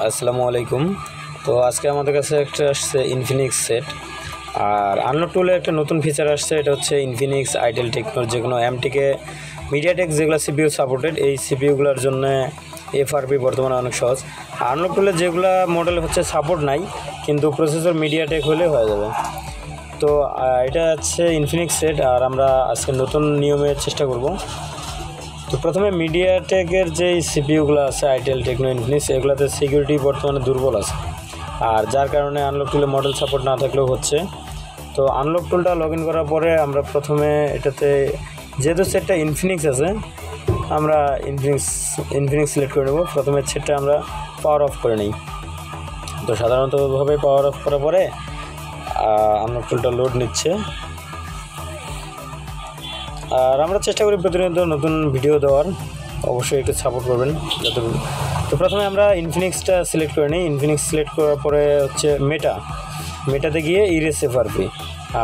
আসসালামু আলাইকুম। তো আজকে আমাদের কাছে একটা আসছে ইনফিনিক্স সেট, আর আনলক টুলে একটা নতুন ফিচার আসছে। এটা হচ্ছে ইনফিনিক্স আইটেল টেকনোর যে কোনো এমটিকে মিডিয়াটেক যেগুলো সিপিইউ সাপোর্টেড, এই সিপিইউগুলোর জন্য এফআরপি বর্তমানে অনেক সহজ। আনলক টুলে যেগুলো মডেল হচ্ছে সাপোর্ট নাই, কিন্তু প্রসেসর মিডিয়াটেক হলে হয়ে যাবে। তো এটা হচ্ছে ইনফিনিক্স সেট, আর আমরা আজকে নতুন নিয়মের চেষ্টা করব। তো প্রথমে মিডিয়াটেকের যেই সিপিইউগুলো আছে আইটেল টেকনো ইনফিনিক্স, এগুলোতে সিকিউরিটি বর্তমানে দুর্বল আছে, আর যার কারণে আনলক টুলে মডেল সাপোর্ট না থাকলেও হচ্ছে। তো আনলক টুলটা লগ ইন করার পরে আমরা প্রথমে এটাতে, যেহেতু সেটটা ইনফিনিক্স আছে, আমরা ইনফিনিক্স সিলেক্ট করে নেব। প্রথমে সেটটা আমরা পাওয়ার অফ করে নিই। তো সাধারণতভাবে পাওয়ার অফ করার পরে আনলক টুলটা লোড নিচ্ছে, আর আমরা চেষ্টা করি প্রতিনিয়ত নতুন ভিডিও দেওয়ার। অবশ্যই একটু সাপোর্ট করবেন যাতে। তো প্রথমে আমরা ইনফিনিক্সটা সিলেক্ট করে নিই। ইনফিনিক্স সিলেক্ট করার পরে হচ্ছে মেটাতে গিয়ে ইরেস এফআরপি।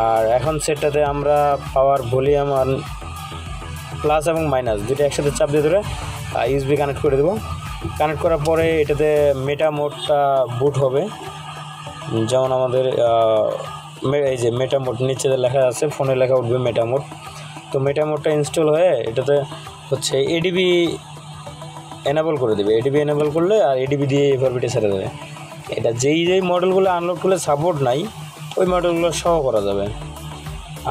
আর এখন সেটটাতে আমরা পাওয়ার ভলিউম আর প্লাস এবং মাইনাস দুটো একসাথে চাপ দিয়ে ধরে ইউএসবি কানেক্ট করে দেবো। কানেক্ট করার পরে এটাতে মেটা মোডটা বুট হবে। যেমন আমাদের এই যে মেটা মোড নিচে লেখা আছে, ফোনে লেখা উঠবে মেটা মোড। তো মেটা মোডটা ইনস্টল হয়ে এটাতে হচ্ছে এডিবি এনেবল করে দেবে। এডিবি এনেবল করলে আর এডিবি দিয়ে এফআরপিটা ছেড়ে দেবে। এটা যেই মডেলগুলো আনলক করলে সাপোর্ট নাই, ওই মডেলগুলো সহ করা যাবে।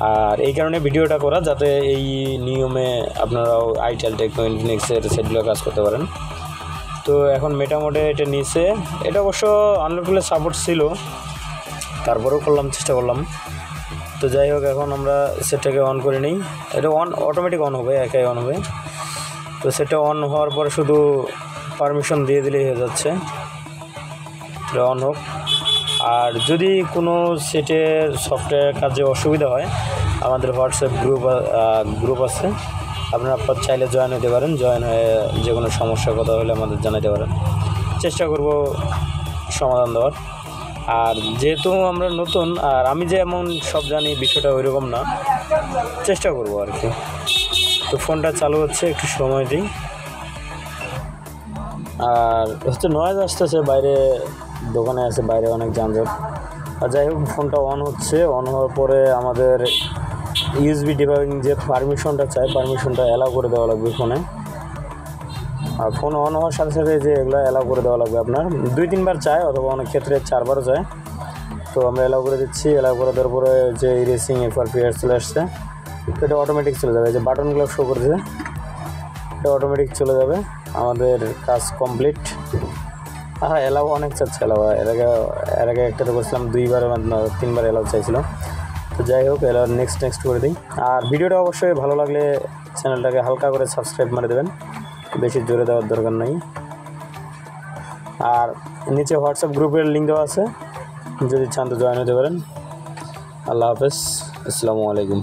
আর এই কারণে ভিডিওটা করা, যাতে এই নিয়মে আপনারাও আইটেল টেকনো ইনফিনিক্সের সেটগুলো কাজ করতে পারেন। তো এখন মেটা মোডে এটা নিচে, এটা অবশ্য আনলক করলে সাপোর্ট ছিল, তারপরেও চেষ্টা করলাম। তো যাই হোক, এখন আমরা সেটটাকে অন করে নিই। এটা অটোমেটিক অন হবে, একাই অন হবে। তো সেটা অন হওয়ার পরে শুধু পারমিশন দিয়ে দিলেই হয়ে যাচ্ছে, এটা অন হোক। আর যদি কোনো সেটের সফটওয়্যার কাজে অসুবিধা হয়, আমাদের হোয়াটসঅ্যাপ গ্রুপ আছে, আপনারা চাইলে জয়েন হতে পারেন। জয়েন হয়ে যে কোনো সমস্যার কথা হলে আমাদের জানাতে পারেন, চেষ্টা করব সমাধান দেওয়ার। আর যেহেতু আমরা নতুন, আর আমি যে এমন সব জানি বিষয়টা ওইরকম না, চেষ্টা করব আর কি। তো ফোনটা চালু হচ্ছে, একটু সময় দিই। আর হচ্ছে নয়েজ আসতেছে, বাইরে দোকানে আছে, বাইরে অনেক যানজট। আর যাই হোক, ফোনটা অন হচ্ছে। অন হওয়ার পরে আমাদের ইউএসবি ডিবাগিং যে পারমিশনটা চাই, পারমিশনটা অ্যালাউ করে দেওয়া লাগবে ফোনে। আর ফোন অন হওয়ার সাথে সাথে যে এগুলো অ্যালাউ করে দেওয়া লাগবে আপনার, 2-3 বার চায়, অথবা অনেক ক্ষেত্রে 4 বারও চায়। তো আমরা অ্যালাউ করে দিচ্ছি। অ্যালাউ করে দেওয়ার পরে যে ইরেসিং এফআরপি চলে আসছে, এটা অটোমেটিক চলে যাবে। যে বাটনগুলো শো করছে, এটা অটোমেটিক চলে যাবে। আমাদের কাজ কমপ্লিট। অ্যালাউ অনেক চাচ্ছে, অ্যালাউ এর আগে একটাতে করছিলাম 2-3 বার অ্যালাউ চাইছিল। তো যাই হোক, অ্যালাউ নেক্সট করে দিই। আর ভিডিওটা অবশ্যই ভালো লাগলে চ্যানেলটাকে হালকা করে সাবস্ক্রাইব করে দেবেন, বেশি জোরে দেওয়ার দরকার নেই। আর নিচে হোয়াটসঅ্যাপ গ্রুপের লিঙ্ক দেওয়া আছে, যদি চান তো জয়েন হতে পারেন। আল্লাহ হাফেজ, আসসালামু আলাইকুম।